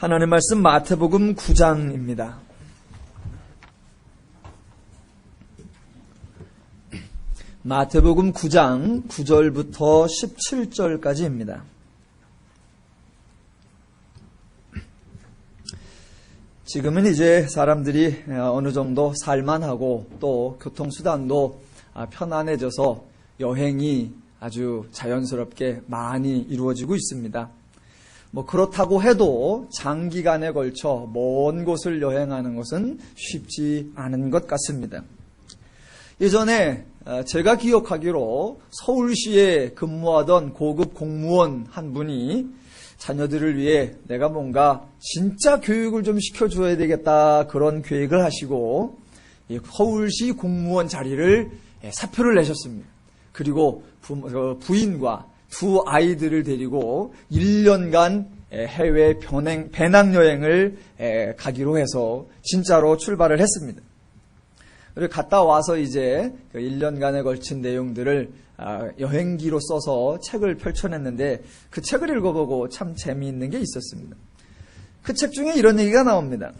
하나님 말씀 마태복음 9장입니다. 마태복음 9장 9절부터 17절까지입니다. 지금은 이제 사람들이 어느 정도 살만하고 또 교통수단도 편안해져서 여행이 아주 자연스럽게 많이 이루어지고 있습니다. 그렇다고 해도 장기간에 걸쳐 먼 곳을 여행하는 것은 쉽지 않은 것 같습니다. 예전에 제가 기억하기로 서울시에 근무하던 고급 공무원 한 분이 자녀들을 위해 내가 뭔가 진짜 교육을 좀 시켜줘야 되겠다 그런 계획을 하시고 서울시 공무원 자리를 사표를 내셨습니다. 그리고 부인과 두 아이들을 데리고 1년간 해외 배낭여행을 가기로 해서 진짜로 출발을 했습니다. 그리고 갔다 와서 이제 1년간에 걸친 내용들을 여행기로 써서 책을 펼쳐냈는데 그 책을 읽어보고 참 재미있는 게 있었습니다. 그 책 중에 이런 얘기가 나옵니다.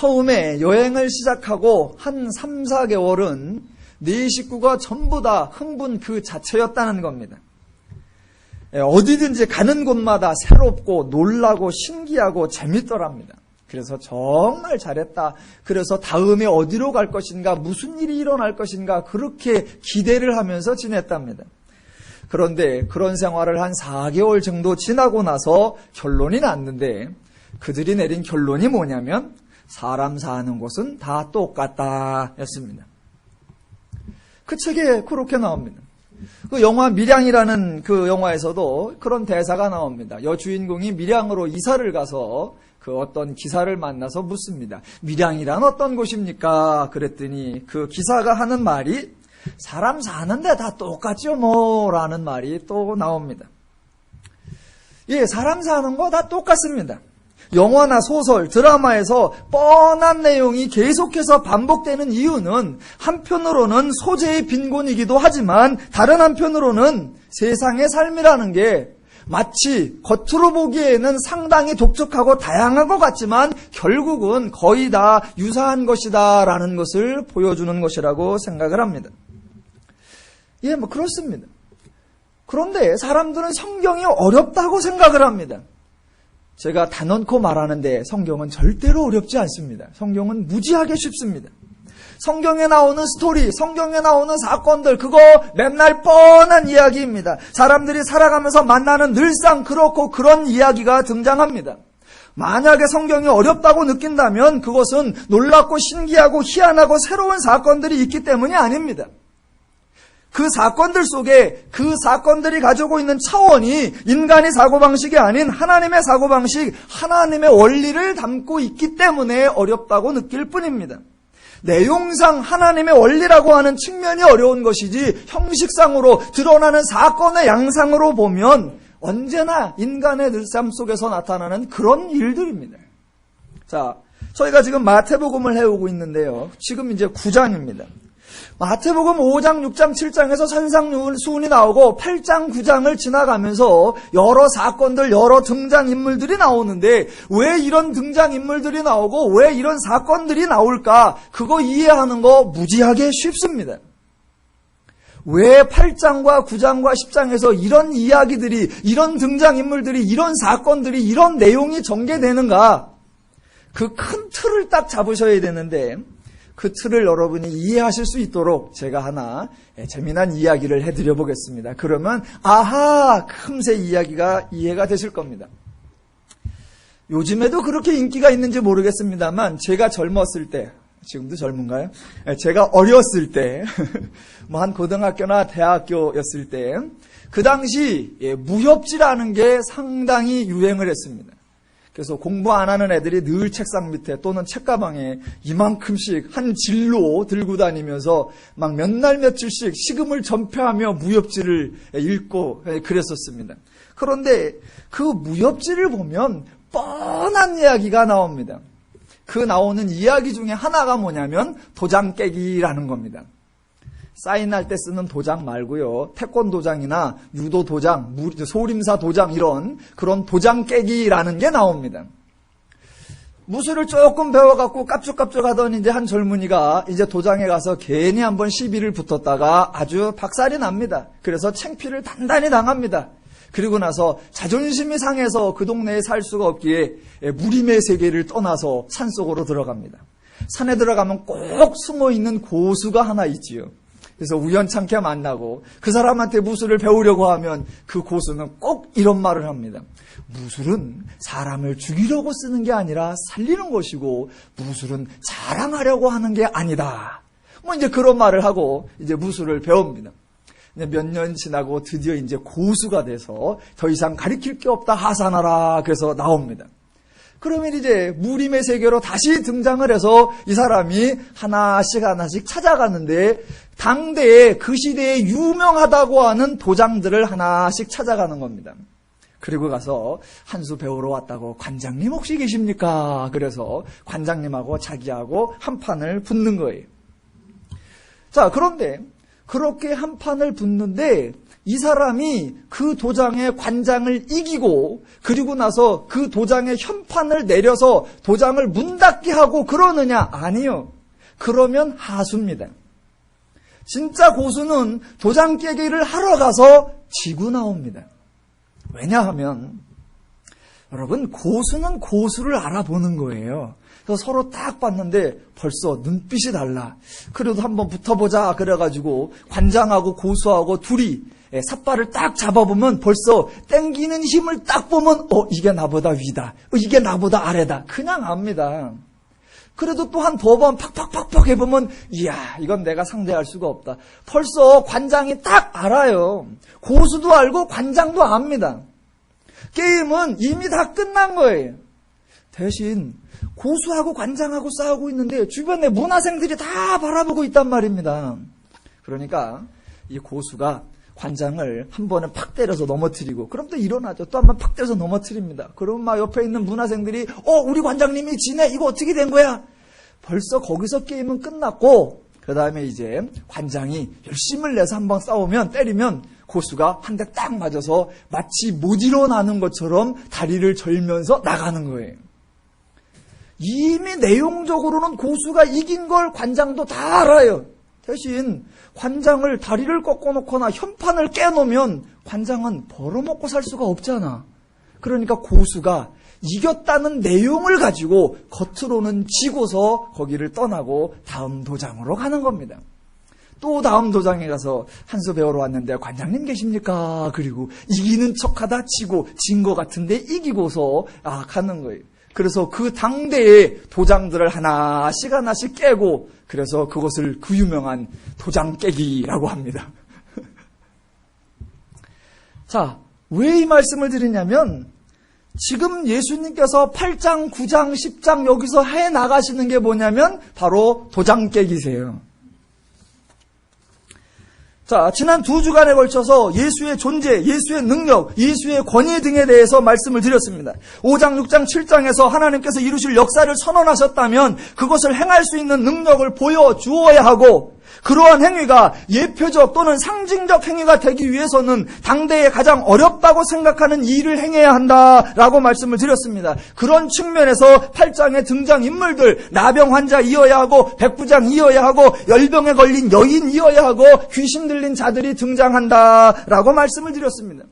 처음에 여행을 시작하고 한 3, 4개월은 네 식구가 전부 다 흥분 그 자체였다는 겁니다. 어디든지 가는 곳마다 새롭고 놀라고 신기하고 재밌더랍니다. 그래서 정말 잘했다. 그래서 다음에 어디로 갈 것인가, 무슨 일이 일어날 것인가 그렇게 기대를 하면서 지냈답니다. 그런데 그런 생활을 한 4개월 정도 지나고 나서 결론이 났는데 그들이 내린 결론이 뭐냐면 사람 사는 곳은 다 똑같다 였습니다. 그 책에 그렇게 나옵니다. 그 영화 밀양이라는 그 영화에서도 그런 대사가 나옵니다. 여주인공이 밀양으로 이사를 가서 그 어떤 기사를 만나서 묻습니다. 밀양이란 어떤 곳입니까? 그랬더니 그 기사가 하는 말이 사람 사는데 다 똑같죠 뭐 라는 말이 또 나옵니다. 예, 사람 사는 거 다 똑같습니다. 영화나 소설, 드라마에서 뻔한 내용이 계속해서 반복되는 이유는 한편으로는 소재의 빈곤이기도 하지만 다른 한편으로는 세상의 삶이라는 게 마치 겉으로 보기에는 상당히 독특하고 다양한 것 같지만 결국은 거의 다 유사한 것이다 라는 것을 보여주는 것이라고 생각을 합니다. 예, 그렇습니다. 그런데 사람들은 성경이 어렵다고 생각을 합니다. 제가 단언코 말하는데 성경은 절대로 어렵지 않습니다. 성경은 무지하게 쉽습니다. 성경에 나오는 스토리, 성경에 나오는 사건들 그거 맨날 뻔한 이야기입니다. 사람들이 살아가면서 만나는 늘상 그렇고 그런 이야기가 등장합니다. 만약에 성경이 어렵다고 느낀다면 그것은 놀랍고 신기하고 희한하고 새로운 사건들이 있기 때문이 아닙니다. 그 사건들 속에 그 사건들이 가지고 있는 차원이 인간의 사고방식이 아닌 하나님의 사고방식, 하나님의 원리를 담고 있기 때문에 어렵다고 느낄 뿐입니다. 내용상 하나님의 원리라고 하는 측면이 어려운 것이지 형식상으로 드러나는 사건의 양상으로 보면 언제나 인간의 늘삶 속에서 나타나는 그런 일들입니다. 자, 저희가 지금 마태복음을 해오고 있는데요. 지금 이제 9장입니다. 마태복음 5장, 6장, 7장에서 산상수훈이 나오고 8장, 9장을 지나가면서 여러 사건들, 여러 등장인물들이 나오는데 왜 이런 등장인물들이 나오고 왜 이런 사건들이 나올까? 그거 이해하는 거 무지하게 쉽습니다. 왜 8장과 9장과 10장에서 이런 이야기들이, 이런 등장인물들이, 이런 사건들이, 이런 내용이 전개되는가? 그 큰 틀을 딱 잡으셔야 되는데 그 틀을 여러분이 이해하실 수 있도록 제가 하나 재미난 이야기를 해드려 보겠습니다. 그러면 아하, 금세 이야기가 이해가 되실 겁니다. 요즘에도 그렇게 인기가 있는지 모르겠습니다만 제가 젊었을 때, 지금도 젊은가요? 제가 어렸을 때, 한 고등학교나 대학교였을 때 그 당시 무협지라는 게 상당히 유행을 했습니다. 그래서 공부 안 하는 애들이 늘 책상 밑에 또는 책가방에 이만큼씩 한 질로 들고 다니면서 막 몇 날 며칠씩 식음을 전폐하며 무협지를 읽고 그랬었습니다. 그런데 그 무협지를 보면 뻔한 이야기가 나옵니다. 그 나오는 이야기 중에 하나가 뭐냐면 도장 깨기라는 겁니다. 사인할 때 쓰는 도장 말고요. 태권 도장이나 유도 도장, 소림사 도장 이런 그런 도장 깨기라는 게 나옵니다. 무술을 조금 배워갖고 깝죽깝죽 하던 이제 한 젊은이가 이제 도장에 가서 괜히 한번 시비를 붙었다가 아주 박살이 납니다. 그래서 창피를 단단히 당합니다. 그리고 나서 자존심이 상해서 그 동네에 살 수가 없기에 무림의 세계를 떠나서 산속으로 들어갑니다. 산에 들어가면 꼭 숨어있는 고수가 하나 있지요. 그래서 우연찮게 만나고 그 사람한테 무술을 배우려고 하면 그 고수는 꼭 이런 말을 합니다. 무술은 사람을 죽이려고 쓰는 게 아니라 살리는 것이고 무술은 자랑하려고 하는 게 아니다. 뭐 이제 그런 말을 하고 이제 무술을 배웁니다. 몇 년 지나고 드디어 이제 고수가 돼서 더 이상 가리킬 게 없다 하산하라 그래서 나옵니다. 그러면 이제 무림의 세계로 다시 등장을 해서 이 사람이 하나씩 찾아가는데 당대에 그 시대에 유명하다고 하는 도장들을 하나씩 찾아가는 겁니다. 그리고 가서 한 수 배우러 왔다고 관장님 혹시 계십니까? 그래서 관장님하고 자기하고 한 판을 붙는 거예요. 자, 그런데 그렇게 한 판을 붙는데 이 사람이 그 도장의 관장을 이기고 그리고 나서 그 도장의 현판을 내려서 도장을 문 닫게 하고 그러느냐? 아니요. 그러면 하수입니다. 진짜 고수는 도장 깨기를 하러 가서 지고 나옵니다. 왜냐하면 여러분 고수는 고수를 알아보는 거예요. 그래서 서로 딱 봤는데 벌써 눈빛이 달라. 그래도 한번 붙어보자 그래가지고 관장하고 고수하고 둘이 삿발을 딱 잡아보면 벌써 땡기는 힘을 딱 보면 이게 나보다 위다. 이게 나보다 아래다. 그냥 압니다. 그래도 또 한 두 번 팍팍팍팍 해보면 이야 이건 내가 상대할 수가 없다. 벌써 관장이 딱 알아요. 고수도 알고 관장도 압니다. 게임은 이미 다 끝난 거예요. 대신 고수하고 관장하고 싸우고 있는데 주변에 문화생들이 다 바라보고 있단 말입니다. 그러니까 이 고수가 관장을 한 번에 팍 때려서 넘어뜨리고 그럼 또 일어나죠. 또 한 번 팍 때려서 넘어뜨립니다. 그러면 막 옆에 있는 문화생들이 우리 관장님이 지네. 이거 어떻게 된 거야? 벌써 거기서 게임은 끝났고 그 다음에 이제 관장이 열심을 내서 한번 싸우면 때리면 고수가 한 대 딱 맞아서 마치 못 일어나는 것처럼 다리를 절면서 나가는 거예요. 이미 내용적으로는 고수가 이긴 걸 관장도 다 알아요. 대신 관장을 다리를 꺾어놓거나 현판을 깨놓으면 관장은 벌어먹고 살 수가 없잖아. 그러니까 고수가 이겼다는 내용을 가지고 겉으로는 지고서 거기를 떠나고 다음 도장으로 가는 겁니다. 또 다음 도장에 가서 한 수 배우러 왔는데 관장님 계십니까? 그리고 이기는 척하다 지고 진 것 같은데 이기고서 가는 거예요. 그래서 그 당대의 도장들을 하나씩 깨고 그래서 그것을 그 유명한 도장 깨기라고 합니다. 자, 왜 이 말씀을 드리냐면 지금 예수님께서 8장, 9장, 10장 여기서 해 나가시는 게 뭐냐면 바로 도장 깨기세요. 자, 지난 2주간에 걸쳐서 예수의 존재, 예수의 능력, 예수의 권위 등에 대해서 말씀을 드렸습니다. 5장, 6장, 7장에서 하나님께서 이루실 역사를 선언하셨다면 그것을 행할 수 있는 능력을 보여주어야 하고 그러한 행위가 예표적 또는 상징적 행위가 되기 위해서는 당대에 가장 어렵다고 생각하는 일을 행해야 한다라고 말씀을 드렸습니다. 그런 측면에서 8장의 등장인물들, 나병 환자이어야 하고 백부장이어야 하고 열병에 걸린 여인이어야 하고 귀신 들린 자들이 등장한다라고 말씀을 드렸습니다.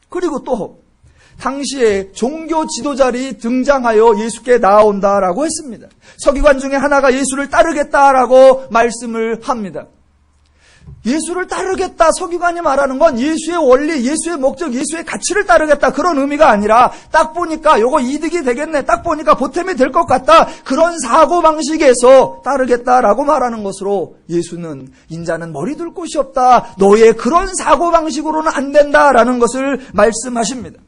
그리고 또 당시에 종교 지도자들이 등장하여 예수께 나아온다라고 했습니다. 서기관 중에 하나가 예수를 따르겠다라고 말씀을 합니다. 예수를 따르겠다 서기관이 말하는 건 예수의 원리, 예수의 목적, 예수의 가치를 따르겠다 그런 의미가 아니라 딱 보니까 요거 이득이 되겠네, 딱 보니까 보탬이 될 것 같다 그런 사고방식에서 따르겠다라고 말하는 것으로 예수는 인자는 머리 둘 곳이 없다, 너의 그런 사고방식으로는 안 된다라는 것을 말씀하십니다.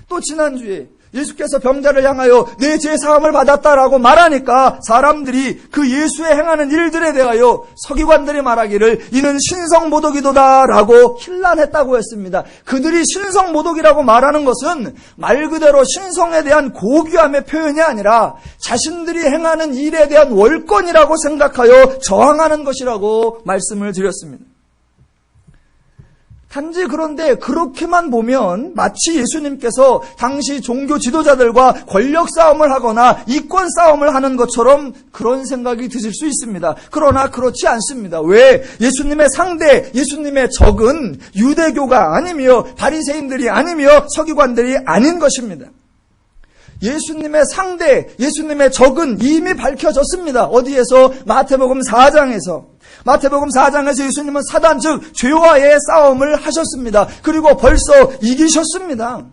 또 지난주에 예수께서 병자를 향하여 내 죄 사함을 받았다라고 말하니까 사람들이 그 예수의 행하는 일들에 대하여 서기관들이 말하기를 이는 신성모독이도다라고 힐난했다고 했습니다. 그들이 신성모독이라고 말하는 것은 말 그대로 신성에 대한 고귀함의 표현이 아니라 자신들이 행하는 일에 대한 월권이라고 생각하여 저항하는 것이라고 말씀을 드렸습니다. 단지 그런데 그렇게만 보면 마치 예수님께서 당시 종교 지도자들과 권력 싸움을 하거나 이권 싸움을 하는 것처럼 그런 생각이 드실 수 있습니다. 그러나 그렇지 않습니다. 왜? 예수님의 상대, 예수님의 적은 유대교가 아니며 바리새인들이 아니며 서기관들이 아닌 것입니다. 예수님의 상대, 예수님의 적은 이미 밝혀졌습니다. 어디에서? 마태복음 4장에서. 마태복음 4장에서 예수님은 사단 즉 죄와의 싸움을 하셨습니다. 그리고 벌써 이기셨습니다.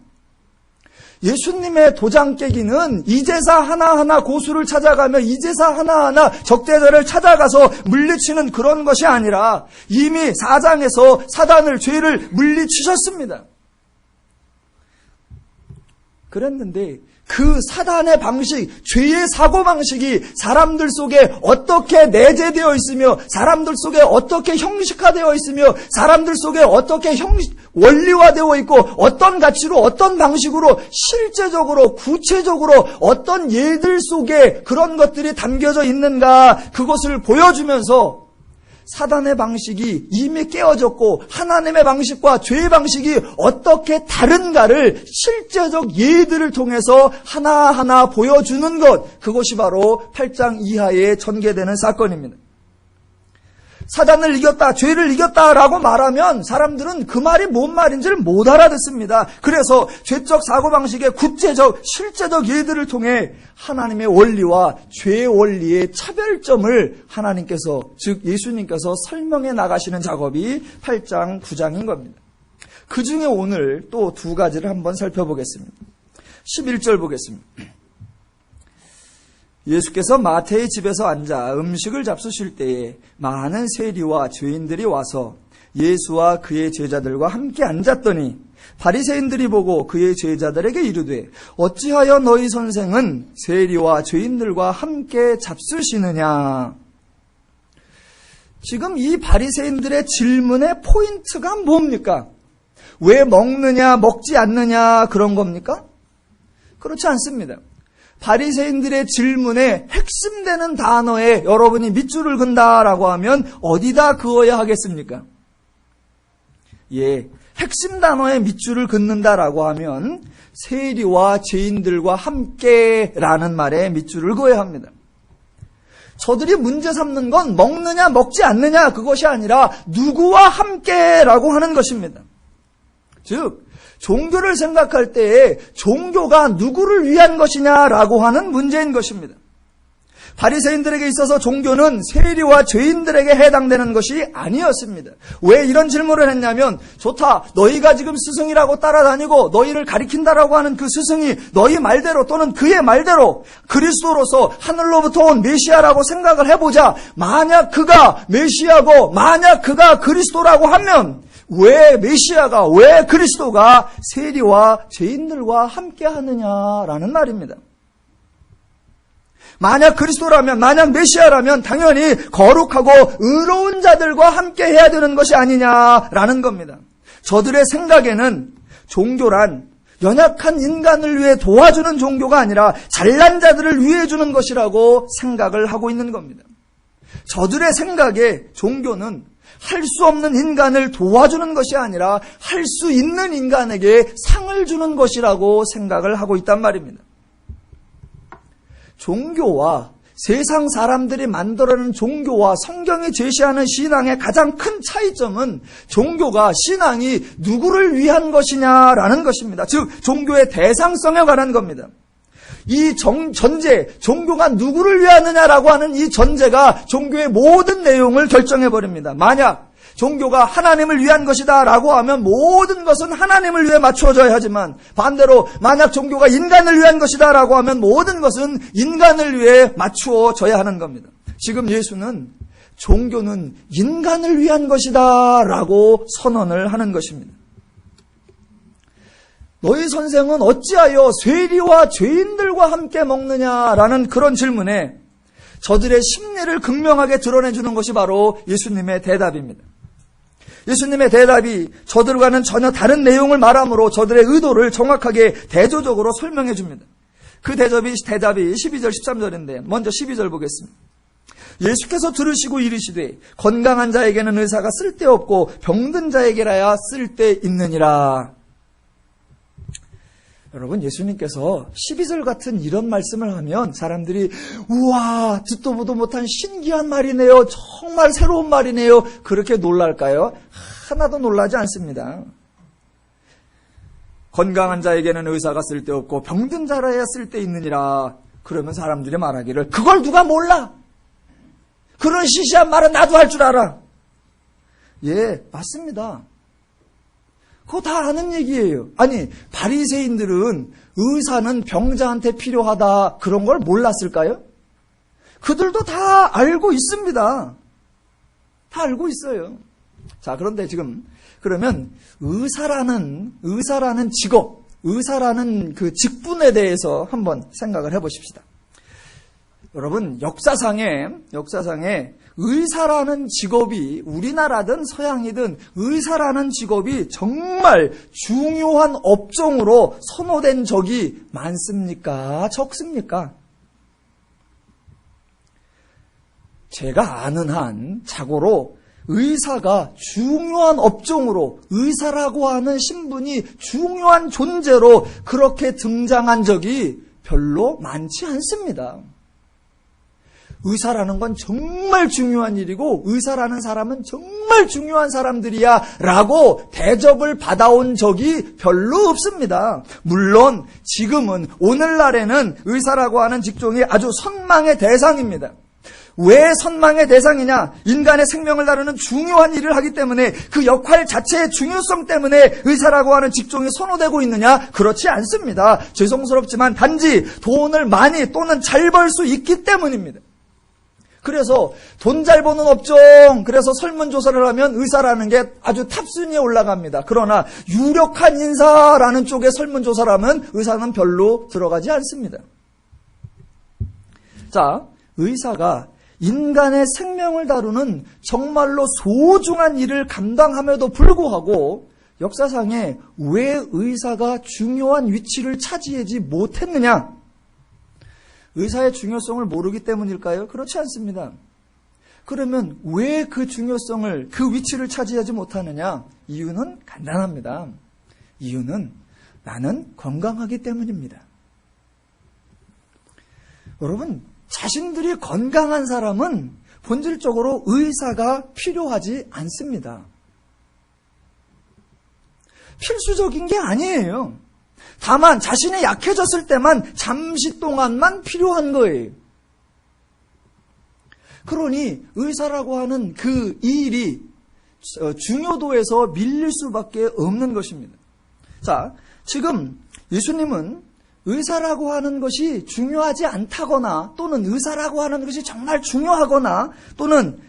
예수님의 도장 깨기는 이제사 하나하나 고수를 찾아가며 이제사 하나하나 적대자를 찾아가서 물리치는 그런 것이 아니라 이미 4장에서 사단을, 죄를 물리치셨습니다. 그랬는데 그 사단의 방식, 죄의 사고방식이 사람들 속에 어떻게 내재되어 있으며 사람들 속에 어떻게 형식화되어 있으며 사람들 속에 어떻게 원리화되어 있고 어떤 가치로 어떤 방식으로 실제적으로 구체적으로 어떤 예들 속에 그런 것들이 담겨져 있는가 그것을 보여주면서 사단의 방식이 이미 깨어졌고 하나님의 방식과 죄의 방식이 어떻게 다른가를 실제적 예들을 통해서 하나하나 보여주는 것, 그것이 바로 8장 이하에 전개되는 사건입니다. 사단을 이겼다, 죄를 이겼다라고 말하면 사람들은 그 말이 뭔 말인지를 못 알아듣습니다. 그래서 죄적 사고방식의 구체적, 실제적 예들을 통해 하나님의 원리와 죄의 원리의 차별점을 하나님께서, 즉 예수님께서 설명해 나가시는 작업이 8장, 9장인 겁니다. 그 중에 오늘 또 두 가지를 한번 살펴보겠습니다. 11절 보겠습니다. 예수께서 마태의 집에서 앉아 음식을 잡수실 때에 많은 세리와 죄인들이 와서 예수와 그의 제자들과 함께 앉았더니 바리새인들이 보고 그의 제자들에게 이르되 어찌하여 너희 선생은 세리와 죄인들과 함께 잡수시느냐. 지금 이 바리새인들의 질문의 포인트가 뭡니까? 왜 먹느냐 먹지 않느냐 그런 겁니까? 그렇지 않습니다. 바리새인들의 질문에 핵심되는 단어에 여러분이 밑줄을 근다라고 하면 어디다 그어야 하겠습니까? 예, 핵심 단어에 밑줄을 긋는다라고 하면 세리와 죄인들과 함께라는 말에 밑줄을 그어야 합니다. 저들이 문제 삼는 건 먹느냐 먹지 않느냐 그것이 아니라 누구와 함께라고 하는 것입니다. 즉 종교를 생각할 때에 종교가 누구를 위한 것이냐라고 하는 문제인 것입니다. 바리새인들에게 있어서 종교는 세리와 죄인들에게 해당되는 것이 아니었습니다. 왜 이런 질문을 했냐면 좋다, 너희가 지금 스승이라고 따라다니고 너희를 가리킨다라고 하는 그 스승이 너희 말대로 또는 그의 말대로 그리스도로서 하늘로부터 온 메시아라고 생각을 해보자. 만약 그가 메시아고 만약 그가 그리스도라고 하면 왜 메시아가, 왜 그리스도가 세리와 죄인들과 함께 하느냐라는 말입니다. 만약 그리스도라면, 만약 메시아라면 당연히 거룩하고 의로운 자들과 함께 해야 되는 것이 아니냐라는 겁니다. 저들의 생각에는 종교란 연약한 인간을 위해 도와주는 종교가 아니라 잘난 자들을 위해 주는 것이라고 생각을 하고 있는 겁니다. 저들의 생각에 종교는 할 수 없는 인간을 도와주는 것이 아니라 할 수 있는 인간에게 상을 주는 것이라고 생각을 하고 있단 말입니다. 종교와 세상 사람들이 만들어낸 종교와 성경이 제시하는 신앙의 가장 큰 차이점은 종교가, 신앙이 누구를 위한 것이냐라는 것입니다. 즉 종교의 대상성에 관한 겁니다. 이 전제, 종교가 누구를 위하느냐라고 하는 이 전제가 종교의 모든 내용을 결정해버립니다. 만약 종교가 하나님을 위한 것이다 라고 하면 모든 것은 하나님을 위해 맞추어져야 하지만 반대로 만약 종교가 인간을 위한 것이다 라고 하면 모든 것은 인간을 위해 맞추어져야 하는 겁니다. 지금 예수는 종교는 인간을 위한 것이다 라고 선언을 하는 것입니다. 너희 선생은 어찌하여 세리와 죄인들과 함께 먹느냐라는 그런 질문에 저들의 심리를 극명하게 드러내주는 것이 바로 예수님의 대답입니다. 예수님의 대답이 저들과는 전혀 다른 내용을 말하므로 저들의 의도를 정확하게 대조적으로 설명해 줍니다. 그 대답이 12절 13절인데 먼저 12절 보겠습니다. 예수께서 들으시고 이르시되 건강한 자에게는 의사가 쓸데없고 병든 자에게라야 쓸데있느니라. 여러분, 예수님께서 12절 같은 이런 말씀을 하면 사람들이 우와, 듣도 보도 못한 신기한 말이네요, 정말 새로운 말이네요, 그렇게 놀랄까요? 하나도 놀라지 않습니다. 건강한 자에게는 의사가 쓸데없고 병든 자라야 쓸데있느니라. 그러면 사람들이 말하기를 그걸 누가 몰라? 그런 시시한 말은 나도 할 줄 알아. 예, 맞습니다. 그거 다 아는 얘기예요. 아니, 바리새인들은 의사는 병자한테 필요하다 그런 걸 몰랐을까요? 그들도 다 알고 있습니다. 다 알고 있어요. 자, 그런데 지금 그러면 의사라는 직업, 의사라는 그 직분에 대해서 한번 생각을 해보십시다. 여러분, 역사상에 의사라는 직업이 우리나라든 서양이든 의사라는 직업이 정말 중요한 업종으로 선호된 적이 많습니까? 적습니까? 제가 아는 한 자고로 의사가 중요한 업종으로, 의사라고 하는 신분이 중요한 존재로 그렇게 등장한 적이 별로 많지 않습니다. 의사라는 건 정말 중요한 일이고 의사라는 사람은 정말 중요한 사람들이야 라고 대접을 받아온 적이 별로 없습니다. 물론 지금은, 오늘날에는 의사라고 하는 직종이 아주 선망의 대상입니다. 왜 선망의 대상이냐? 인간의 생명을 다루는 중요한 일을 하기 때문에, 그 역할 자체의 중요성 때문에 의사라고 하는 직종이 선호되고 있느냐? 그렇지 않습니다. 죄송스럽지만 단지 돈을 많이 또는 잘 벌 수 있기 때문입니다. 그래서 돈 잘 버는 업종, 그래서 설문조사를 하면 의사라는 게 아주 탑순위에 올라갑니다. 그러나 유력한 인사라는 쪽에 설문조사를 하면 의사는 별로 들어가지 않습니다. 자, 의사가 인간의 생명을 다루는 정말로 소중한 일을 감당함에도 불구하고 역사상에 왜 의사가 중요한 위치를 차지하지 못했느냐? 의사의 중요성을 모르기 때문일까요? 그렇지 않습니다. 그러면 왜 그 중요성을, 그 위치를 차지하지 못하느냐? 이유는 간단합니다. 이유는 나는 건강하기 때문입니다. 여러분, 자신들이 건강한 사람은 본질적으로 의사가 필요하지 않습니다. 필수적인 게 아니에요. 다만 자신이 약해졌을 때만 잠시 동안만 필요한 거예요. 그러니 의사라고 하는 그 일이 중요도에서 밀릴 수밖에 없는 것입니다. 자, 지금 예수님은 의사라고 하는 것이 중요하지 않다거나 또는 의사라고 하는 것이 정말 중요하거나 또는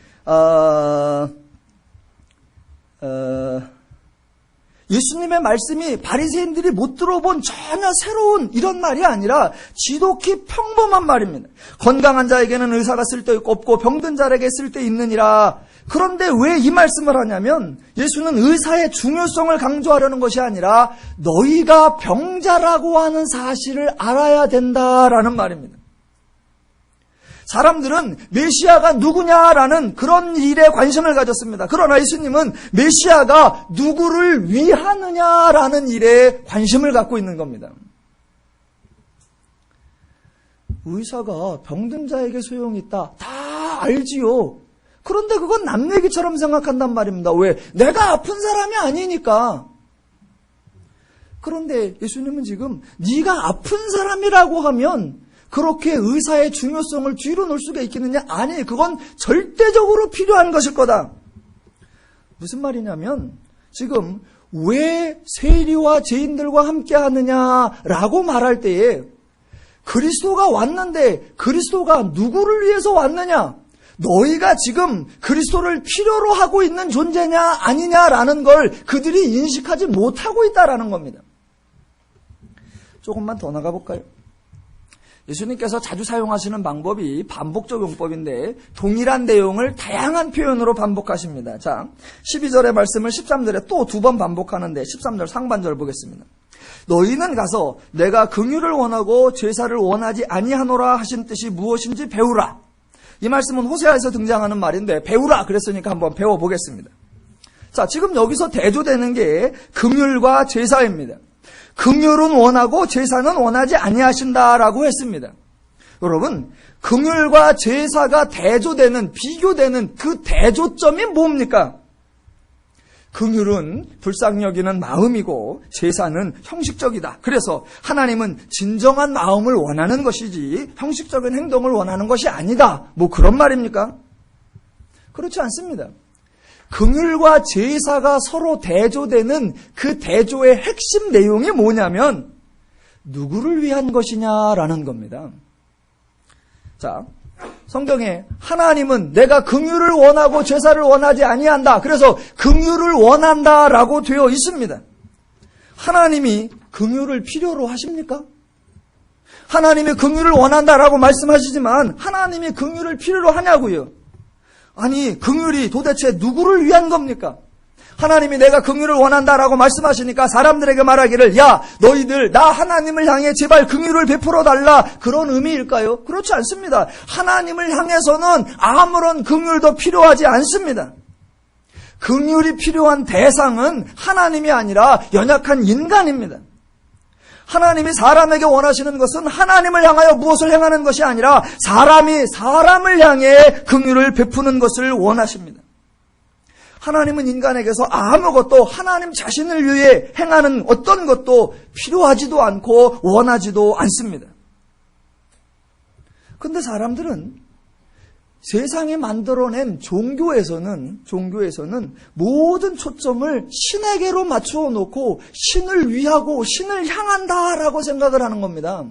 예수님의 말씀이 바리새인들이 못 들어본 전혀 새로운 이런 말이 아니라 지독히 평범한 말입니다. 건강한 자에게는 의사가 쓸데없고 병든 자에게 쓸데있느니라. 그런데 왜 이 말씀을 하냐면 예수는 의사의 중요성을 강조하려는 것이 아니라 너희가 병자라고 하는 사실을 알아야 된다라는 말입니다. 사람들은 메시아가 누구냐라는 그런 일에 관심을 가졌습니다. 그러나 예수님은 메시아가 누구를 위하느냐라는 일에 관심을 갖고 있는 겁니다. 의사가 병든 자에게 소용이 있다. 다 알지요. 그런데 그건 남 얘기처럼 생각한단 말입니다. 왜? 내가 아픈 사람이 아니니까. 그런데 예수님은 지금 네가 아픈 사람이라고 하면 그렇게 의사의 중요성을 뒤로 놓을 수가 있겠느냐? 아니, 그건 절대적으로 필요한 것일 거다. 무슨 말이냐면 지금 왜 세리와 죄인들과 함께 하느냐라고 말할 때에 그리스도가 왔는데 그리스도가 누구를 위해서 왔느냐? 너희가 지금 그리스도를 필요로 하고 있는 존재냐 아니냐라는 걸 그들이 인식하지 못하고 있다라는 겁니다. 조금만 더 나가볼까요? 예수님께서 자주 사용하시는 방법이 반복적 용법인데 동일한 내용을 다양한 표현으로 반복하십니다. 자, 12절의 말씀을 13절에 또 두 번 반복하는데 13절 상반절 보겠습니다. 너희는 가서 내가 긍휼을 원하고 제사를 원하지 아니하노라 하신 뜻이 무엇인지 배우라. 이 말씀은 호세아에서 등장하는 말인데 배우라 그랬으니까 한번 배워보겠습니다. 자, 지금 여기서 대조되는 게 긍휼과 제사입니다. 긍휼은 원하고 제사는 원하지 아니하신다라고 했습니다. 여러분, 긍휼과 제사가 대조되는, 비교되는 그 대조점이 뭡니까? 긍휼은 불쌍히 여기는 마음이고 제사는 형식적이다. 그래서 하나님은 진정한 마음을 원하는 것이지 형식적인 행동을 원하는 것이 아니다. 뭐 그런 말입니까? 그렇지 않습니다. 긍휼과 제사가 서로 대조되는 그 대조의 핵심 내용이 뭐냐면 누구를 위한 것이냐라는 겁니다. 자, 성경에 하나님은 내가 긍휼을 원하고 제사를 원하지 아니한다. 그래서 긍휼을 원한다라고 되어 있습니다. 하나님이 긍휼을 필요로 하십니까? 하나님이 긍휼을 원한다라고 말씀하시지만 하나님이 긍휼을 필요로 하냐고요? 아니, 긍휼이 도대체 누구를 위한 겁니까? 하나님이 내가 긍휼을 원한다라고 말씀하시니까 사람들에게 말하기를 야, 너희들 나 하나님을 향해 제발 긍휼을 베풀어 달라, 그런 의미일까요? 그렇지 않습니다. 하나님을 향해서는 아무런 긍휼도 필요하지 않습니다. 긍휼이 필요한 대상은 하나님이 아니라 연약한 인간입니다. 하나님이 사람에게 원하시는 것은 하나님을 향하여 무엇을 행하는 것이 아니라 사람이 사람을 향해 긍휼을 베푸는 것을 원하십니다. 하나님은 인간에게서 아무것도 하나님 자신을 위해 행하는 어떤 것도 필요하지도 않고 원하지도 않습니다. 그런데 사람들은 세상이 만들어낸 종교에서는 모든 초점을 신에게로 맞추어 놓고 신을 위하고 신을 향한다라고 생각을 하는 겁니다.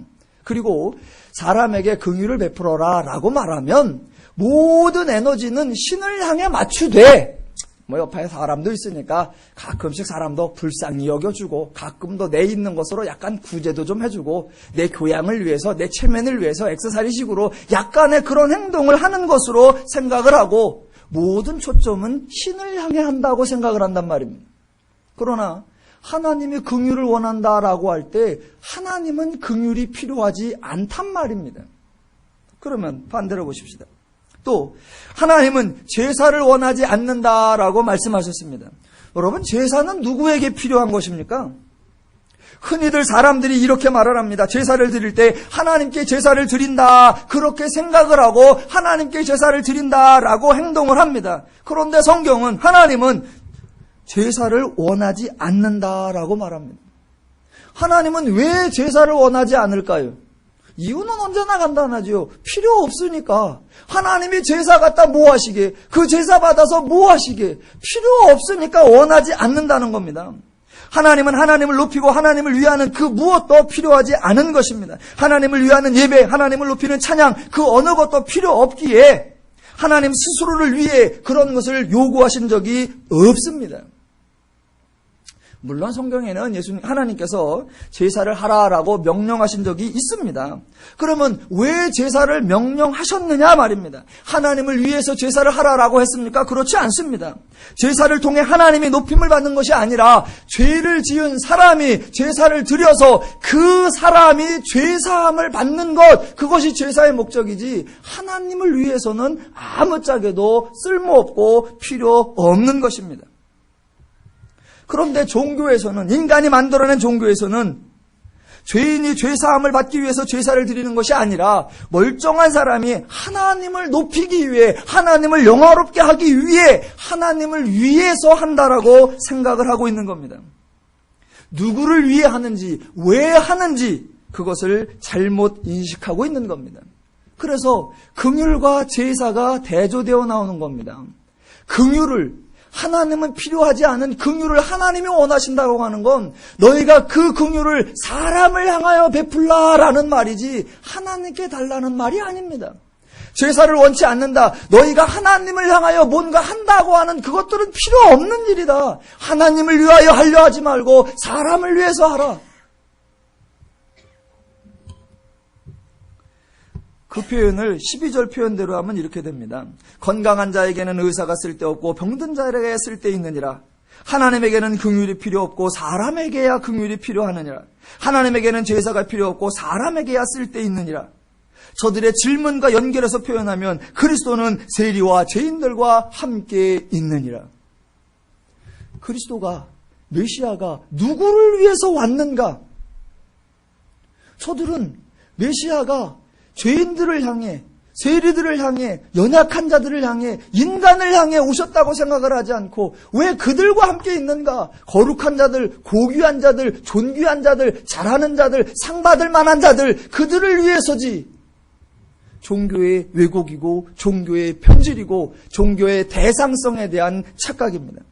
그리고 사람에게 긍휼을 베풀어라 라고 말하면 모든 에너지는 신을 향해 맞추되, 뭐 옆에 사람도 있으니까 가끔씩 사람도 불쌍히 여겨주고 가끔도 내 있는 것으로 약간 구제도 좀 해주고 내 교양을 위해서, 내 체면을 위해서 액세서리식으로 약간의 그런 행동을 하는 것으로 생각을 하고 모든 초점은 신을 향해 한다고 생각을 한단 말입니다. 그러나 하나님이 긍휼을 원한다라고 할 때 하나님은 긍휼이 필요하지 않단 말입니다. 그러면 반대로 보십시다. 또 하나님은 제사를 원하지 않는다라고 말씀하셨습니다. 여러분, 제사는 누구에게 필요한 것입니까? 흔히들 사람들이 이렇게 말을 합니다. 제사를 드릴 때 하나님께 제사를 드린다, 그렇게 생각을 하고 하나님께 제사를 드린다라고 행동을 합니다. 그런데 성경은 하나님은 제사를 원하지 않는다라고 말합니다. 하나님은 왜 제사를 원하지 않을까요? 이유는 언제나 간단하지요. 필요 없으니까. 하나님이 제사 갖다 뭐 하시게? 그 제사 받아서 뭐 하시게? 필요 없으니까 원하지 않는다는 겁니다. 하나님은 하나님을 높이고 하나님을 위하는 그 무엇도 필요하지 않은 것입니다. 하나님을 위하는 예배, 하나님을 높이는 찬양, 그 어느 것도 필요 없기에 하나님 스스로를 위해 그런 것을 요구하신 적이 없습니다. 물론 성경에는 하나님께서 제사를 하라라고 명령하신 적이 있습니다. 그러면 왜 제사를 명령하셨느냐 말입니다. 하나님을 위해서 제사를 하라라고 했습니까? 그렇지 않습니다. 제사를 통해 하나님이 높임을 받는 것이 아니라 죄를 지은 사람이 제사를 드려서 그 사람이 죄사함을 받는 것, 그것이 제사의 목적이지 하나님을 위해서는 아무짝에도 쓸모없고 필요 없는 것입니다. 그런데 종교에서는, 인간이 만들어낸 종교에서는 죄인이 죄사함을 받기 위해서 제사를 드리는 것이 아니라 멀쩡한 사람이 하나님을 높이기 위해, 하나님을 영화롭게 하기 위해 하나님을 위해서 한다라고 생각을 하고 있는 겁니다. 누구를 위해 하는지, 왜 하는지 그것을 잘못 인식하고 있는 겁니다. 그래서 긍휼과 제사가 대조되어 나오는 겁니다. 긍휼을, 하나님은 필요하지 않은 긍휼을 하나님이 원하신다고 하는 건 너희가 그 긍휼을 사람을 향하여 베풀라라는 말이지 하나님께 달라는 말이 아닙니다. 제사를 원치 않는다, 너희가 하나님을 향하여 뭔가 한다고 하는 그것들은 필요 없는 일이다. 하나님을 위하여 하려 하지 말고 사람을 위해서 하라. 그 표현을 12절 표현대로 하면 이렇게 됩니다. 건강한 자에게는 의사가 쓸데없고 병든 자에게 쓸데있느니라. 하나님에게는 긍휼이 필요 없고 사람에게야 긍휼이 필요하느니라. 하나님에게는 제사가 필요 없고 사람에게야 쓸데있느니라. 저들의 질문과 연결해서 표현하면 그리스도는 세리와 죄인들과 함께 있느니라. 그리스도가, 메시아가 누구를 위해서 왔는가? 저들은 메시아가 죄인들을 향해, 세리들을 향해, 연약한 자들을 향해, 인간을 향해 오셨다고 생각을 하지 않고 왜 그들과 함께 있는가? 거룩한 자들, 고귀한 자들, 존귀한 자들, 잘하는 자들, 상 받을 만한 자들, 그들을 위해서지. 종교의 왜곡이고 종교의 편질이고 종교의 대상성에 대한 착각입니다.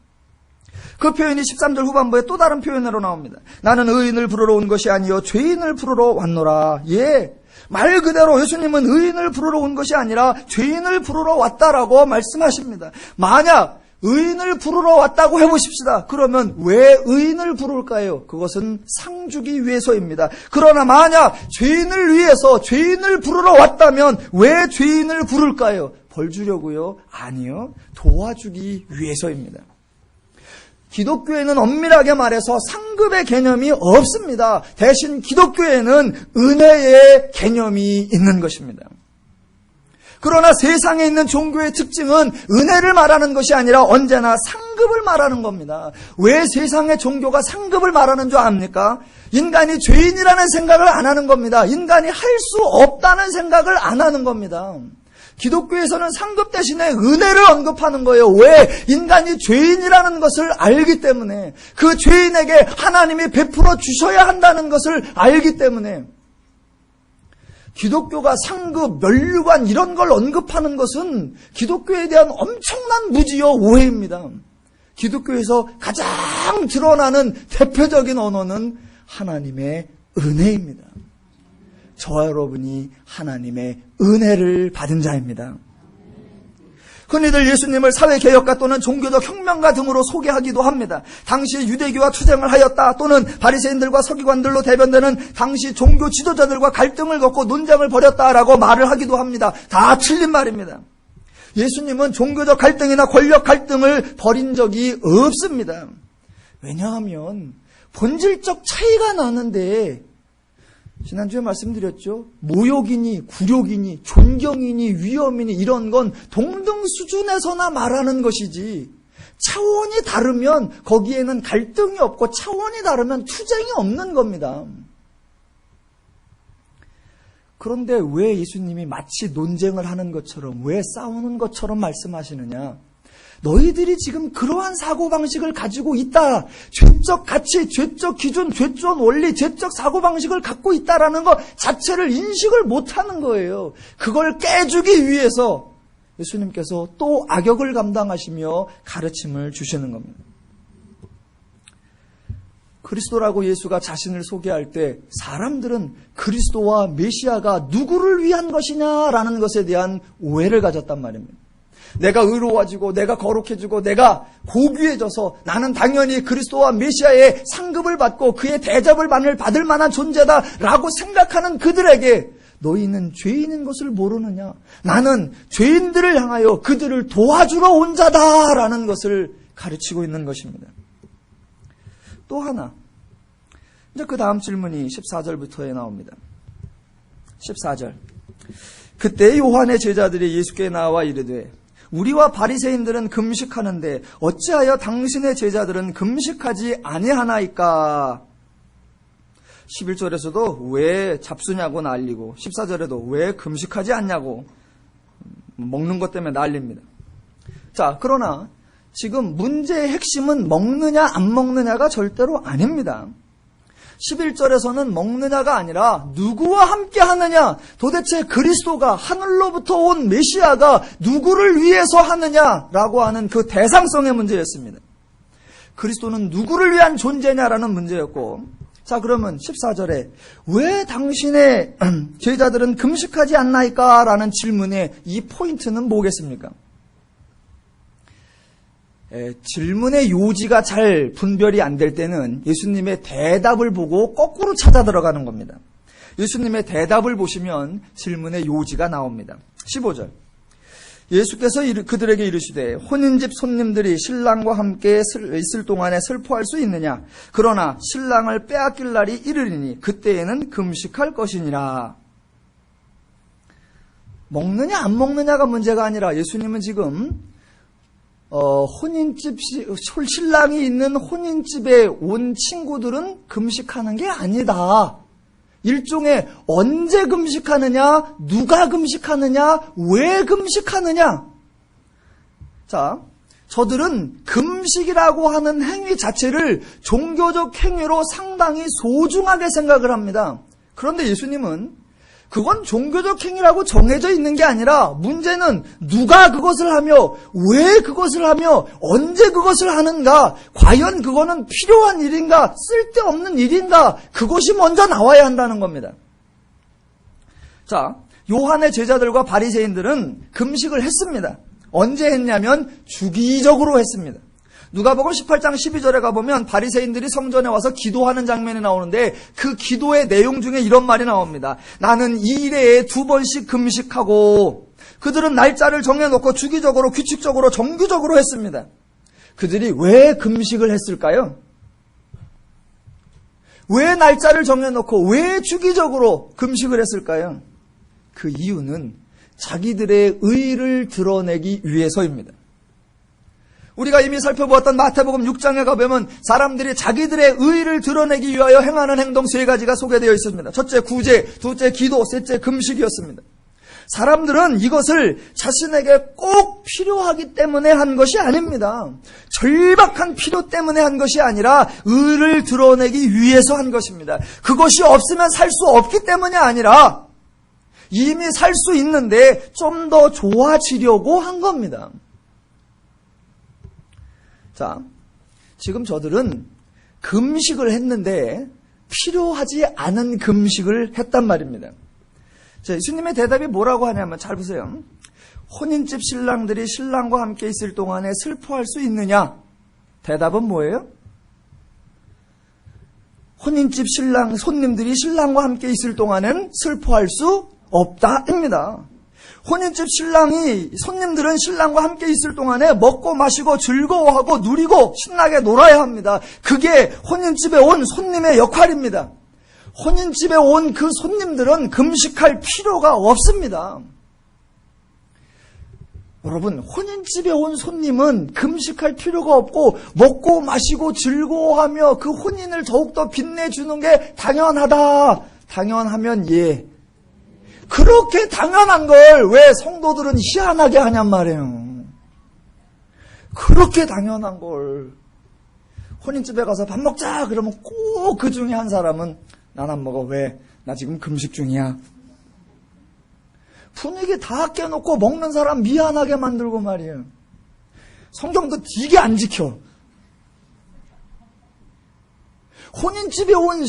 그 표현이 13절 후반부에 또 다른 표현으로 나옵니다. 나는 의인을 부르러 온 것이 아니요 죄인을 부르러 왔노라. 예, 말 그대로 예수님은 의인을 부르러 온 것이 아니라 죄인을 부르러 왔다라고 말씀하십니다. 만약 의인을 부르러 왔다고 해보십시다. 그러면 왜 의인을 부를까요? 그것은 상 주기 위해서입니다. 그러나 만약 죄인을 위해서 죄인을 부르러 왔다면 왜 죄인을 부를까요? 벌 주려고요? 아니요. 도와주기 위해서입니다. 기독교에는 엄밀하게 말해서 상급의 개념이 없습니다. 대신 기독교에는 은혜의 개념이 있는 것입니다. 그러나 세상에 있는 종교의 특징은 은혜를 말하는 것이 아니라 언제나 상급을 말하는 겁니다. 왜 세상의 종교가 상급을 말하는 줄 압니까? 인간이 죄인이라는 생각을 안 하는 겁니다. 인간이 할 수 없다는 생각을 안 하는 겁니다. 기독교에서는 상급 대신에 은혜를 언급하는 거예요. 왜? 인간이 죄인이라는 것을 알기 때문에, 그 죄인에게 하나님이 베풀어 주셔야 한다는 것을 알기 때문에. 기독교가 상급, 면류관 이런 걸 언급하는 것은 기독교에 대한 엄청난 무지요 오해입니다. 기독교에서 가장 드러나는 대표적인 언어는 하나님의 은혜입니다. 저와 여러분이 하나님의 은혜를 받은 자입니다. 흔히들 예수님을 사회개혁가 또는 종교적 혁명가 등으로 소개하기도 합니다. 당시 유대교와 투쟁을 하였다 또는 바리새인들과 서기관들로 대변되는 당시 종교 지도자들과 갈등을 겪고 논쟁을 벌였다라고 말을 하기도 합니다. 다 틀린 말입니다. 예수님은 종교적 갈등이나 권력 갈등을 벌인 적이 없습니다. 왜냐하면 본질적 차이가 나는데, 지난주에 말씀드렸죠. 모욕이니 굴욕이니 존경이니 위험이니 이런 건 동등 수준에서나 말하는 것이지, 차원이 다르면 거기에는 갈등이 없고 차원이 다르면 투쟁이 없는 겁니다. 그런데 왜 예수님이 마치 논쟁을 하는 것처럼, 왜 싸우는 것처럼 말씀하시느냐? 너희들이 지금 그러한 사고방식을 가지고 있다. 죄적 가치, 죄적 기준, 죄적 원리, 죄적 사고방식을 갖고 있다라는 것 자체를 인식을 못하는 거예요. 그걸 깨주기 위해서 예수님께서 또 악역을 감당하시며 가르침을 주시는 겁니다. 그리스도라고 예수가 자신을 소개할 때 사람들은 그리스도와 메시아가 누구를 위한 것이냐라는 것에 대한 오해를 가졌단 말입니다. 내가 의로워지고 내가 거룩해지고 내가 고귀해져서 나는 당연히 그리스도와 메시아의 상급을 받고 그의 대접을 받을 만한 존재다라고 생각하는 그들에게 너희는 죄인인 것을 모르느냐? 나는 죄인들을 향하여 그들을 도와주러 온 자다라는 것을 가르치고 있는 것입니다. 또 하나, 이제 그 다음 질문이 14절부터에 나옵니다. 14절. 그때 요한의 제자들이 예수께 나와 이르되 우리와 바리새인들은 금식하는데 어찌하여 당신의 제자들은 금식하지 아니하나이까? 11절에서도 왜 잡수냐고 난리고 14절에도 왜 금식하지 않냐고 먹는 것 때문에 난립니다. 자, 그러나 지금 문제의 핵심은 먹느냐 안 먹느냐가 절대로 아닙니다. 11절에서는 먹느냐가 아니라 누구와 함께 하느냐, 도대체 그리스도가 하늘로부터 온 메시아가 누구를 위해서 하느냐라고 하는 그 대상성의 문제였습니다. 그리스도는 누구를 위한 존재냐라는 문제였고, 자, 그러면 14절에 왜 당신의 제자들은 금식하지 않나이까? 라는 질문의 이 포인트는 뭐겠습니까? 질문의 요지가 잘 분별이 안 될 때는 예수님의 대답을 보고 거꾸로 찾아 들어가는 겁니다. 예수님의 대답을 보시면 질문의 요지가 나옵니다. 15절. 예수께서 그들에게 이르시되 혼인집 손님들이 신랑과 함께 있을 동안에 슬퍼할 수 있느냐? 그러나 신랑을 빼앗길 날이 이르리니 그때에는 금식할 것이니라. 먹느냐 안 먹느냐가 문제가 아니라 예수님은 지금 신랑이 있는 혼인집에 온 친구들은 금식하는 게 아니다. 일종의 언제 금식하느냐, 누가 금식하느냐, 왜 금식하느냐. 자, 저들은 금식이라고 하는 행위 자체를 종교적 행위로 상당히 소중하게 생각을 합니다. 그런데 예수님은 그건 종교적 행위라고 정해져 있는 게 아니라 문제는 누가 그것을 하며 왜 그것을 하며 언제 그것을 하는가, 과연 그거는 필요한 일인가 쓸데없는 일인가, 그것이 먼저 나와야 한다는 겁니다. 자, 요한의 제자들과 바리새인들은 금식을 했습니다. 언제 했냐면 주기적으로 했습니다. 누가복음 18장 12절에 가보면 바리새인들이 성전에 와서 기도하는 장면이 나오는데 그 기도의 내용 중에 이런 말이 나옵니다. 나는 2일에 2번씩 금식하고, 그들은 날짜를 정해놓고 주기적으로 규칙적으로 정규적으로 했습니다. 그들이 왜 금식을 했을까요? 왜 날짜를 정해놓고 왜 주기적으로 금식을 했을까요? 그 이유는 자기들의 의의를 드러내기 위해서입니다. 우리가 이미 살펴보았던 마태복음 6장에 가보면 사람들이 자기들의 의의를 드러내기 위하여 행하는 행동 3가지가 소개되어 있습니다. 첫째 구제, 둘째 기도, 셋째 금식이었습니다. 사람들은 이것을 자신에게 꼭 필요하기 때문에 한 것이 아닙니다. 절박한 필요 때문에 한 것이 아니라 의의를 드러내기 위해서 한 것입니다. 그것이 없으면 살 수 없기 때문이 아니라 이미 살 수 있는데 좀 더 좋아지려고 한 겁니다. 자, 지금 저들은 금식을 했는데 필요하지 않은 금식을 했단 말입니다. 자, 예수님의 대답이 뭐라고 하냐면 잘 보세요. 혼인집 신랑들이 신랑과 함께 있을 동안에 슬퍼할 수 있느냐? 대답은 뭐예요? 혼인집 신랑, 손님들이 신랑과 함께 있을 동안은 슬퍼할 수 없다입니다. 혼인집 손님들은 신랑과 함께 있을 동안에 먹고 마시고 즐거워하고 누리고 신나게 놀아야 합니다. 그게 혼인집에 온 손님의 역할입니다. 혼인집에 온 그 손님들은 금식할 필요가 없습니다. 여러분, 혼인집에 온 손님은 금식할 필요가 없고 먹고 마시고 즐거워하며 그 혼인을 더욱더 빛내주는 게 당연하다. 당연하면 예. 그렇게 당연한 걸 왜 성도들은 희한하게 하냔 말이에요. 그렇게 당연한 걸. 혼인집에 가서 밥 먹자 그러면 꼭 그 중에 한 사람은 난 안 먹어. 왜? 나 지금 금식 중이야. 분위기 다 깨놓고 먹는 사람 미안하게 만들고 말이에요. 성경도 되게 안 지켜. 혼인집에 온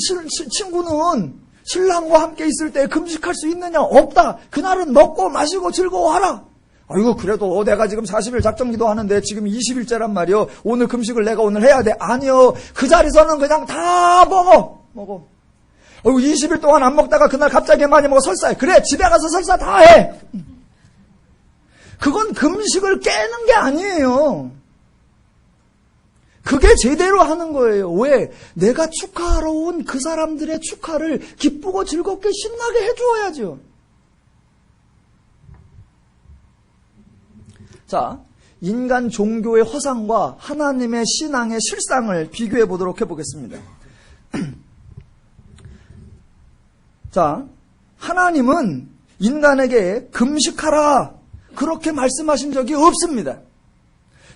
친구는 신랑과 함께 있을 때 금식할 수 있느냐? 없다. 그날은 먹고 마시고 즐거워하라. 아이고, 그래도 내가 지금 40일 작정기도 하는데 지금 20일째란 말이요. 오늘 금식을 내가 오늘 해야 돼. 아니요. 그 자리에서는 그냥 다 먹어. 20일 동안 안 먹다가 그날 갑자기 많이 먹어 설사해. 그래, 집에 가서 설사 다 해. 그건 금식을 깨는 게 아니에요. 그게 제대로 하는 거예요. 왜? 내가 축하하러 온 그 사람들의 축하를 기쁘고 즐겁게 신나게 해주어야죠. 자, 인간 종교의 허상과 하나님의 신앙의 실상을 비교해 보도록 해보겠습니다. 자, 하나님은 인간에게 금식하라 그렇게 말씀하신 적이 없습니다.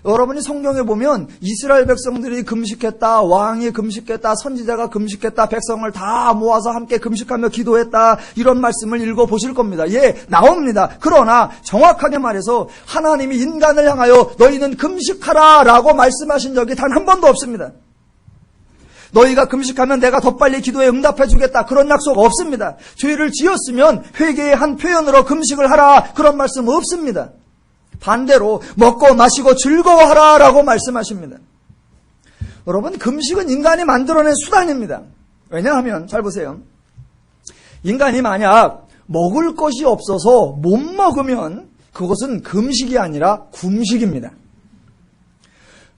여러분이 성경에 보면 이스라엘 백성들이 금식했다, 왕이 금식했다, 선지자가 금식했다, 백성을 다 모아서 함께 금식하며 기도했다, 이런 말씀을 읽어보실 겁니다. 예, 나옵니다. 그러나 정확하게 말해서 하나님이 인간을 향하여 너희는 금식하라 라고 말씀하신 적이 단 한 번도 없습니다. 너희가 금식하면 내가 더 빨리 기도에 응답해 주겠다, 그런 약속 없습니다. 죄를 지었으면 회개의 한 표현으로 금식을 하라, 그런 말씀 없습니다. 반대로 먹고 마시고 즐거워하라 라고 말씀하십니다. 여러분, 금식은 인간이 만들어낸 수단입니다. 왜냐하면 잘 보세요. 인간이 만약 먹을 것이 없어서 못 먹으면 그것은 금식이 아니라 굶식입니다.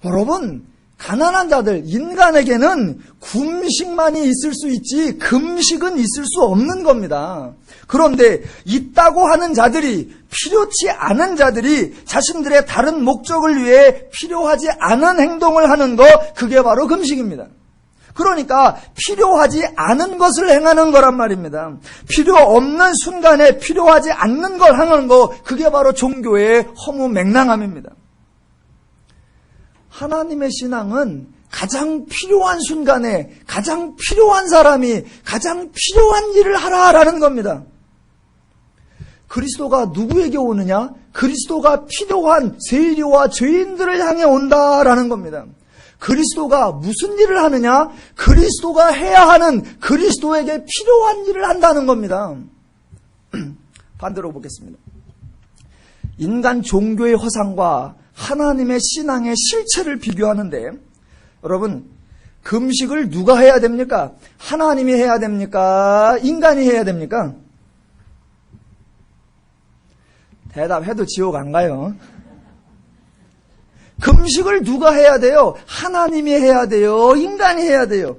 여러분, 가난한 자들, 인간에게는 금식만이 있을 수 있지 금식은 있을 수 없는 겁니다. 그런데 있다고 하는 자들이, 필요치 않은 자들이 자신들의 다른 목적을 위해 필요하지 않은 행동을 하는 거, 그게 바로 금식입니다. 그러니까 필요하지 않은 것을 행하는 거란 말입니다. 필요 없는 순간에 필요하지 않는 걸 하는 거, 그게 바로 종교의 허무 맹랑함입니다. 하나님의 신앙은 가장 필요한 순간에 가장 필요한 사람이 가장 필요한 일을 하라라는 겁니다. 그리스도가 누구에게 오느냐? 그리스도가 필요한 세리와 죄인들을 향해 온다라는 겁니다. 그리스도가 무슨 일을 하느냐? 그리스도가 해야 하는, 그리스도에게 필요한 일을 한다는 겁니다. 반대로 보겠습니다. 인간 종교의 허상과 하나님의 신앙의 실체를 비교하는데, 여러분, 금식을 누가 해야 됩니까? 하나님이 해야 됩니까? 인간이 해야 됩니까? 대답해도 지옥 안 가요. 금식을 누가 해야 돼요? 하나님이 해야 돼요? 인간이 해야 돼요?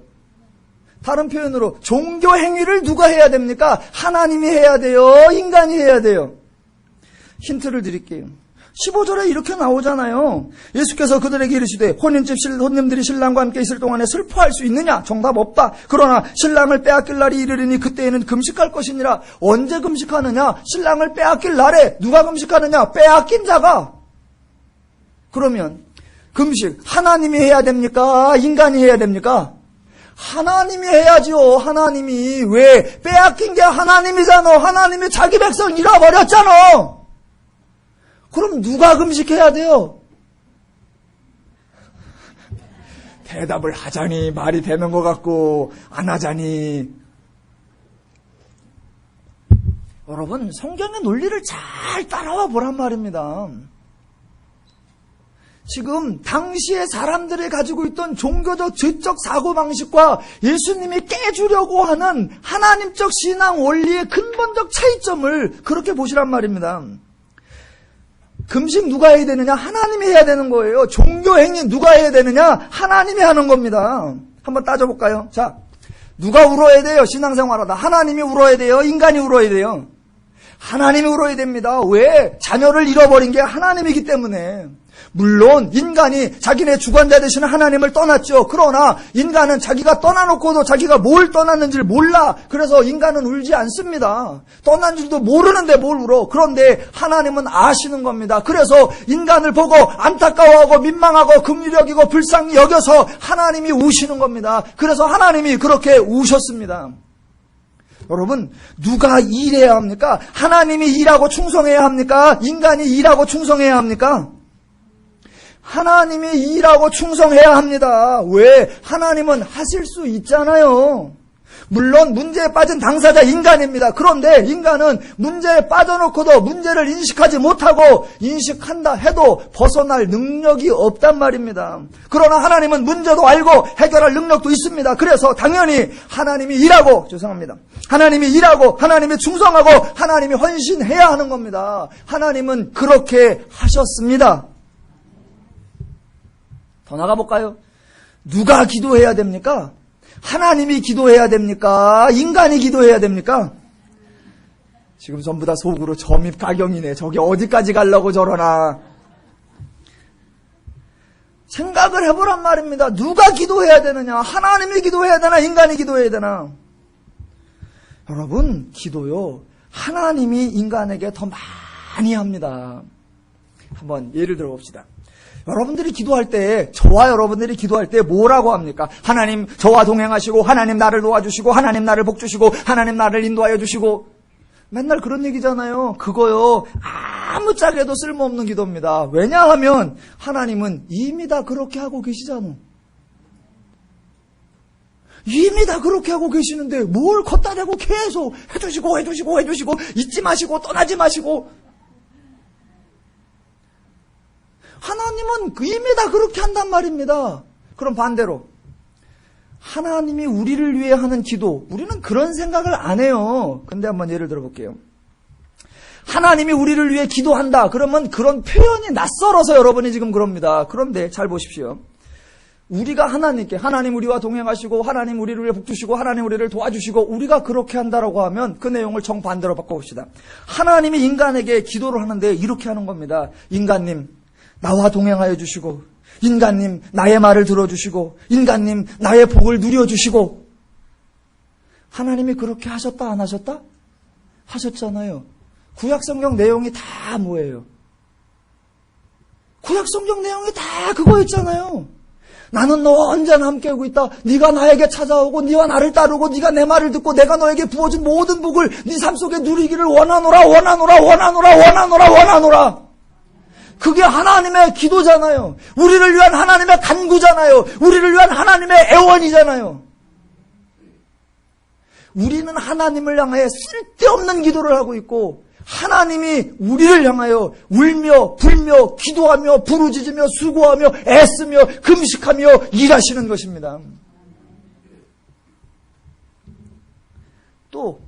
다른 표현으로 종교 행위를 누가 해야 됩니까? 하나님이 해야 돼요? 인간이 해야 돼요? 힌트를 드릴게요. 15절에 이렇게 나오잖아요. 예수께서 그들에게 이르시되 혼인집 손님들이 신랑과 함께 있을 동안에 슬퍼할 수 있느냐? 정답 없다. 그러나 신랑을 빼앗길 날이 이르리니 그때에는 금식할 것이니라. 언제 금식하느냐? 신랑을 빼앗길 날에 누가 금식하느냐? 빼앗긴 자가. 그러면 금식 하나님이 해야 됩니까? 인간이 해야 됩니까? 하나님이 해야죠. 하나님이. 왜? 빼앗긴 게 하나님이잖아. 하나님이 자기 백성 잃어버렸잖아. 그럼 누가 금식해야 돼요? 대답을 하자니 말이 되는 것 같고 안 하자니. 여러분, 성경의 논리를 잘 따라와 보란 말입니다. 지금 당시의 사람들이 가지고 있던 종교적 죄적 사고방식과 예수님이 깨주려고 하는 하나님적 신앙 원리의 근본적 차이점을 그렇게 보시란 말입니다. 금식 누가 해야 되느냐? 하나님이 해야 되는 거예요. 종교행위 누가 해야 되느냐? 하나님이 하는 겁니다. 한번 따져볼까요? 자, 누가 울어야 돼요? 신앙생활하다. 하나님이 울어야 돼요? 인간이 울어야 돼요? 하나님이 울어야 됩니다. 왜? 자녀를 잃어버린 게 하나님이기 때문에. 물론 인간이 자기네 주관자 되시는 하나님을 떠났죠. 그러나 인간은 자기가 떠나놓고도 자기가 뭘 떠났는지를 몰라. 그래서 인간은 울지 않습니다. 떠난 줄도 모르는데 뭘 울어. 그런데 하나님은 아시는 겁니다. 그래서 인간을 보고 안타까워하고 민망하고 긍휼히 여기고 불쌍히 여겨서 하나님이 우시는 겁니다. 그래서 하나님이 그렇게 우셨습니다. 여러분, 누가 일해야 합니까? 하나님이 일하고 충성해야 합니까? 인간이 일하고 충성해야 합니까? 하나님이 일하고 충성해야 합니다. 왜? 하나님은 하실 수 있잖아요. 물론 문제에 빠진 당사자 인간입니다. 그런데 인간은 문제에 빠져놓고도 문제를 인식하지 못하고 인식한다 해도 벗어날 능력이 없단 말입니다. 그러나 하나님은 문제도 알고 해결할 능력도 있습니다. 그래서 당연히 하나님이 일하고, 하나님이 일하고 하나님이 충성하고 하나님이 헌신해야 하는 겁니다. 하나님은 그렇게 하셨습니다. 더 나가볼까요? 누가 기도해야 됩니까? 하나님이 기도해야 됩니까? 인간이 기도해야 됩니까? 지금 전부 다 속으로 점입가경이네. 저게 어디까지 가려고 저러나. 생각을 해보란 말입니다. 누가 기도해야 되느냐? 하나님이 기도해야 되나? 인간이 기도해야 되나? 여러분, 기도요, 하나님이 인간에게 더 많이 합니다. 한번 예를 들어 봅시다. 여러분들이 기도할 때, 저와 여러분들이 기도할 때 뭐라고 합니까? 하나님 저와 동행하시고, 하나님 나를 도와주시고, 하나님 나를 복주시고, 하나님 나를 인도하여 주시고, 맨날 그런 얘기잖아요. 그거요, 아무짝에도 쓸모없는 기도입니다. 왜냐하면 하나님은 이미 다 그렇게 하고 계시잖아. 이미 다 그렇게 하고 계시는데 뭘 걷다 대고 계속 해주시고 잊지 마시고 떠나지 마시고. 하나님은 이미 다 그렇게 한단 말입니다. 그럼 반대로 하나님이 우리를 위해 하는 기도, 우리는 그런 생각을 안 해요. 근데 한번 예를 들어 볼게요. 하나님이 우리를 위해 기도한다. 그러면 그런 표현이 낯설어서 여러분이 지금 그럽니다. 그런데 잘 보십시오. 우리가 하나님께, 하나님 우리와 동행하시고 하나님 우리를 위해 복주시고 하나님 우리를 도와주시고 우리가 그렇게 한다라고 하면 그 내용을 정반대로 바꿔봅시다. 하나님이 인간에게 기도를 하는데 이렇게 하는 겁니다. 인간님 나와 동행하여 주시고, 인간님 나의 말을 들어주시고, 인간님 나의 복을 누려주시고. 하나님이 그렇게 하셨다 안 하셨다? 하셨잖아요. 구약성경 내용이 다 뭐예요? 구약성경 내용이 다 그거였잖아요. 나는 너와 언제나 함께하고 있다. 네가 나에게 찾아오고 네가 나를 따르고 네가 내 말을 듣고 내가 너에게 부어준 모든 복을 네 삶 속에 누리기를 원하노라 원하노라 원하노라 원하노라 원하노라. 그게 하나님의 기도잖아요. 우리를 위한 하나님의 간구잖아요. 우리를 위한 하나님의 애원이잖아요. 우리는 하나님을 향하여 쓸데없는 기도를 하고 있고 하나님이 우리를 향하여 울며 불며 기도하며 부르짖으며 수고하며 애쓰며 금식하며 일하시는 것입니다. 또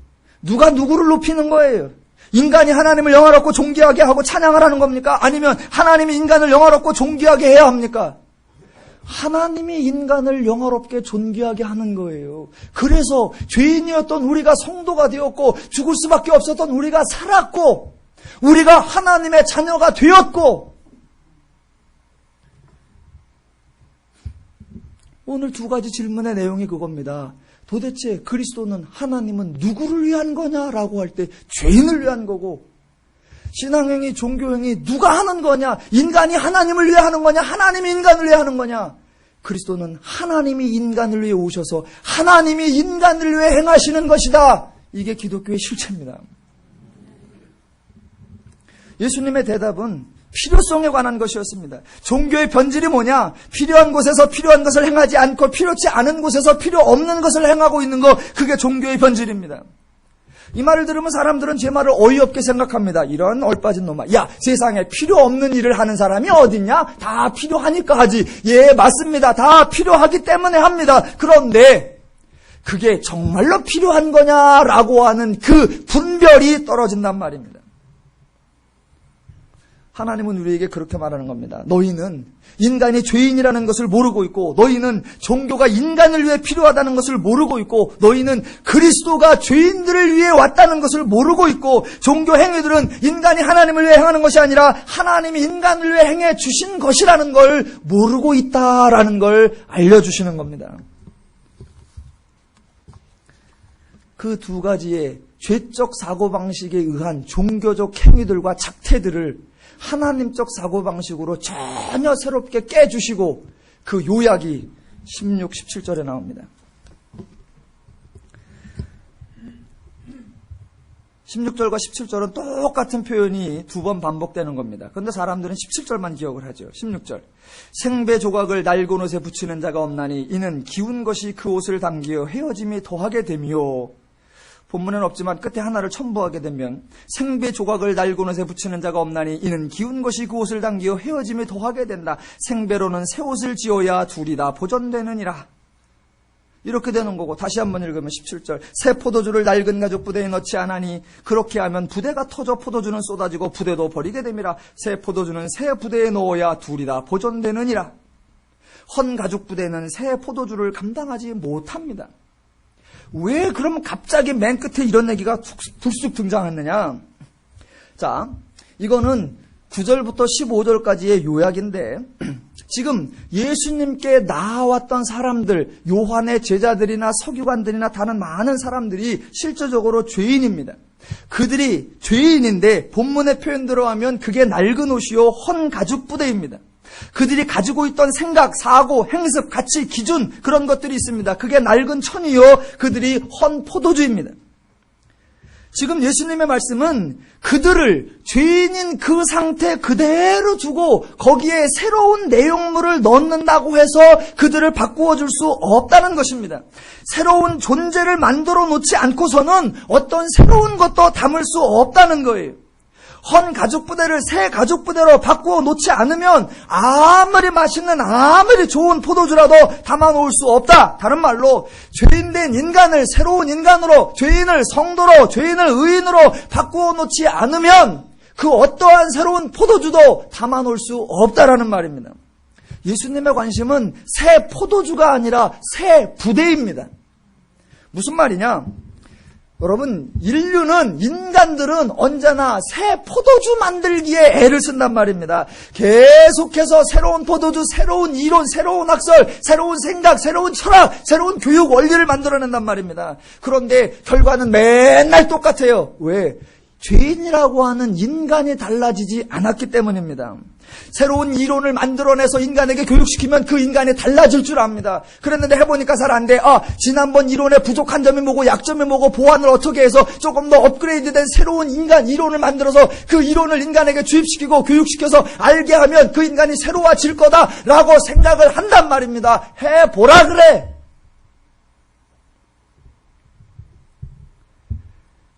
누가 누구를 높이는 거예요? 인간이 하나님을 영화롭고 존귀하게 하고 찬양을 하는 겁니까? 아니면 하나님이 인간을 영화롭고 존귀하게 해야 합니까? 하나님이 인간을 영화롭게 존귀하게 하는 거예요. 그래서 죄인이었던 우리가 성도가 되었고 죽을 수밖에 없었던 우리가 살았고 우리가 하나님의 자녀가 되었고. 오늘 두 가지 질문의 내용이 그겁니다. 도대체 그리스도는, 하나님은 누구를 위한 거냐라고 할 때 죄인을 위한 거고, 신앙행위, 종교행위 누가 하는 거냐? 인간이 하나님을 위해 하는 거냐? 하나님이 인간을 위해 하는 거냐? 그리스도는 하나님이 인간을 위해 오셔서 하나님이 인간을 위해 행하시는 것이다. 이게 기독교의 실체입니다. 예수님의 대답은 필요성에 관한 것이었습니다. 종교의 본질이 뭐냐? 필요한 곳에서 필요한 것을 행하지 않고 필요치 않은 곳에서 필요 없는 것을 행하고 있는 거, 그게 종교의 본질입니다. 이 말을 들으면 사람들은 제 말을 어이없게 생각합니다. 이런 얼빠진 놈아. 야, 세상에 필요 없는 일을 하는 사람이 어딨냐? 다 필요하니까 하지. 예, 맞습니다. 다 필요하기 때문에 합니다. 그런데 그게 정말로 필요한 거냐라고 하는 그 분별이 떨어진단 말입니다. 하나님은 우리에게 그렇게 말하는 겁니다. 너희는 인간이 죄인이라는 것을 모르고 있고, 너희는 종교가 인간을 위해 필요하다는 것을 모르고 있고, 너희는 그리스도가 죄인들을 위해 왔다는 것을 모르고 있고, 종교 행위들은 인간이 하나님을 위해 행하는 것이 아니라 하나님이 인간을 위해 행해 주신 것이라는 걸 모르고 있다라는 걸 알려주시는 겁니다. 그 두 가지의 죄적 사고방식에 의한 종교적 행위들과 작태들을 하나님적 사고방식으로 전혀 새롭게 깨주시고, 그 요약이 16, 17절에 나옵니다. 16절과 17절은 똑같은 표현이 두 번 반복되는 겁니다. 그런데 사람들은 17절만 기억을 하죠. 16절. 생배 조각을 낡은 옷에 붙이는 자가 없나니 이는 기운 것이 그 옷을 당기어 헤어짐이 더하게 되며, 본문에는 없지만 끝에 하나를 첨부하게 되면 생배 조각을 낡은 옷에 붙이는 자가 없나니 이는 기운 것이 그 옷을 당기어 헤어짐이 더하게 된다. 생배로는 새 옷을 지어야 둘이 다 보존되느니라. 이렇게 되는 거고, 다시 한번 읽으면 17절. 새 포도주를 낡은 가죽 부대에 넣지 않으니 그렇게 하면 부대가 터져 포도주는 쏟아지고 부대도 버리게 됨이라. 새 포도주는 새 부대에 넣어야 둘이 다 보존되느니라. 헌 가죽 부대는 새 포도주를 감당하지 못합니다. 왜 그럼 갑자기 맨 끝에 이런 얘기가 불쑥 등장했느냐? 자, 이거는 9절부터 15절까지의 요약인데, 지금 예수님께 나아왔던 사람들, 요한의 제자들이나 서기관들이나 다른 많은 사람들이 실제적으로 죄인입니다. 그들이 죄인인데 본문의 표현대로 하면 그게 낡은 옷이요 헌 가죽 부대입니다. 그들이 가지고 있던 생각, 사고, 행습, 가치, 기준, 그런 것들이 있습니다. 그게 낡은 천이요, 그들이 헌 포도주입니다. 지금 예수님의 말씀은 그들을 죄인인 그 상태 그대로 두고 거기에 새로운 내용물을 넣는다고 해서 그들을 바꾸어 줄 수 없다는 것입니다. 새로운 존재를 만들어 놓지 않고서는 어떤 새로운 것도 담을 수 없다는 거예요. 헌 가죽 부대를 새 가죽 부대로 바꾸어 놓지 않으면 아무리 맛있는, 아무리 좋은 포도주라도 담아 놓을 수 없다. 다른 말로 죄인된 인간을 새로운 인간으로, 죄인을 성도로, 죄인을 의인으로 바꾸어 놓지 않으면 그 어떠한 새로운 포도주도 담아 놓을 수 없다라는 말입니다. 예수님의 관심은 새 포도주가 아니라 새 부대입니다. 무슨 말이냐? 여러분, 인간들은 언제나 새 포도주 만들기에 애를 쓴단 말입니다. 계속해서 새로운 포도주, 새로운 이론, 새로운 학설, 새로운 생각, 새로운 철학, 새로운 교육 원리를 만들어낸단 말입니다. 그런데 결과는 맨날 똑같아요. 왜? 죄인이라고 하는 인간이 달라지지 않았기 때문입니다. 새로운 이론을 만들어내서 인간에게 교육시키면 그 인간이 달라질 줄 압니다. 그랬는데 해보니까 잘 안 돼. 지난번 이론의 부족한 점이 뭐고 약점이 뭐고 보완을 어떻게 해서 조금 더 업그레이드된 새로운 이론을 만들어서 그 이론을 인간에게 주입시키고 교육시켜서 알게 하면 그 인간이 새로워질 거다라고 생각을 한단 말입니다. 해보라 그래.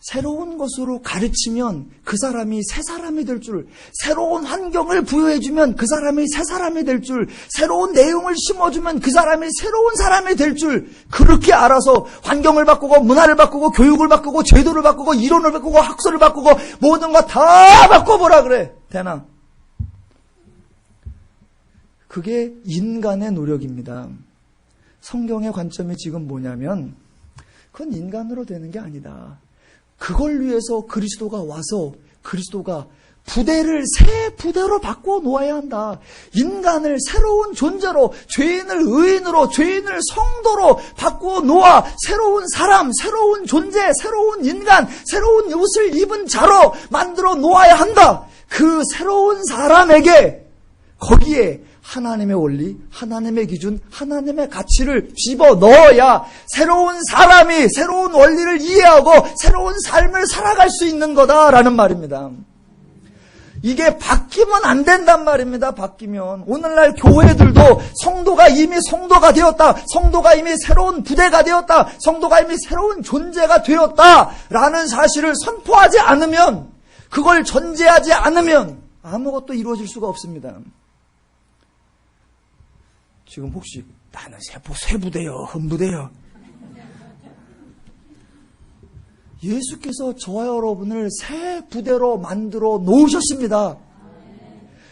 새로운 것으로 가르치면 그 사람이 새 사람이 될 줄, 새로운 환경을 부여해주면 그 사람이 새 사람이 될 줄, 새로운 내용을 심어주면 그 사람이 새로운 사람이 될 줄, 그렇게 알아서 환경을 바꾸고 문화를 바꾸고 교육을 바꾸고 제도를 바꾸고 이론을 바꾸고 학설을 바꾸고 모든 거 다 바꿔보라 그래. 되나? 그게 인간의 노력입니다. 성경의 관점이 지금 뭐냐면 그건 인간으로 되는 게 아니다. 그걸 위해서 그리스도가 와서 그리스도가 부대를 새 부대로 바꿔 놓아야 한다. 인간을 새로운 존재로, 죄인을 의인으로, 죄인을 성도로 바꿔 놓아 새로운 사람, 새로운 존재, 새로운 인간, 새로운 옷을 입은 자로 만들어 놓아야 한다. 그 새로운 사람에게 거기에 하나님의 원리, 하나님의 기준, 하나님의 가치를 집어넣어야 새로운 사람이 새로운 원리를 이해하고 새로운 삶을 살아갈 수 있는 거다라는 말입니다. 이게 바뀌면 안 된단 말입니다. 바뀌면. 오늘날 교회들도 성도가 이미 성도가 되었다. 성도가 이미 새로운 부대가 되었다. 성도가 이미 새로운 존재가 되었다라는 사실을 선포하지 않으면, 그걸 전제하지 않으면 아무것도 이루어질 수가 없습니다. 지금 혹시 나는 새 부대요, 흠부대요. 예수께서 저와 여러분을 새 부대로 만들어 놓으셨습니다.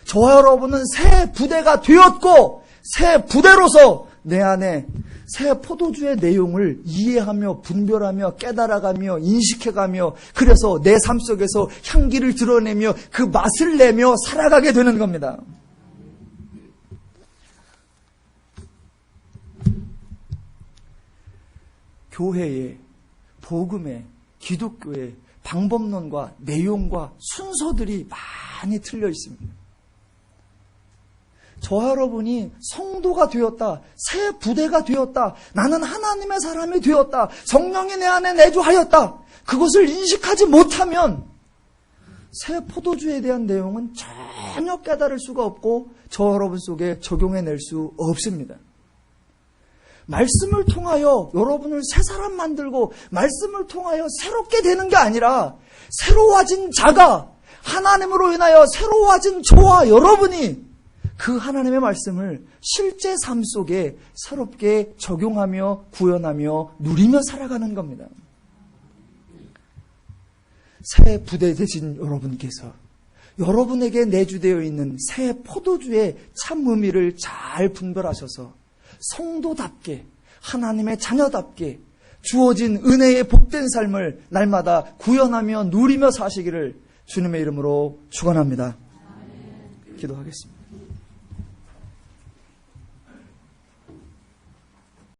저와 여러분은 새 부대가 되었고 새 부대로서 내 안에 새 포도주의 내용을 이해하며 분별하며 깨달아가며 인식해가며 그래서 내 삶 속에서 향기를 드러내며 그 맛을 내며 살아가게 되는 겁니다. 교회의, 복음의, 기독교의 방법론과 내용과 순서들이 많이 틀려 있습니다. 저와 여러분이 성도가 되었다, 새 부대가 되었다, 나는 하나님의 사람이 되었다, 성령이 내 안에 내주하였다, 그것을 인식하지 못하면 새 포도주에 대한 내용은 전혀 깨달을 수가 없고 저와 여러분 속에 적용해낼 수 없습니다. 말씀을 통하여 여러분을 새 사람 만들고 말씀을 통하여 새롭게 되는 게 아니라 새로워진 자가 하나님으로 인하여 새로워진 저와 여러분이 그 하나님의 말씀을 실제 삶 속에 새롭게 적용하며 구현하며 누리며 살아가는 겁니다. 새 부대 되신 여러분께서 여러분에게 내주되어 있는 새 포도주의 참 의미를 잘 분별하셔서 성도답게 하나님의 자녀답게 주어진 은혜의 복된 삶을 날마다 구현하며 누리며 사시기를 주님의 이름으로 축원합니다. 기도하겠습니다.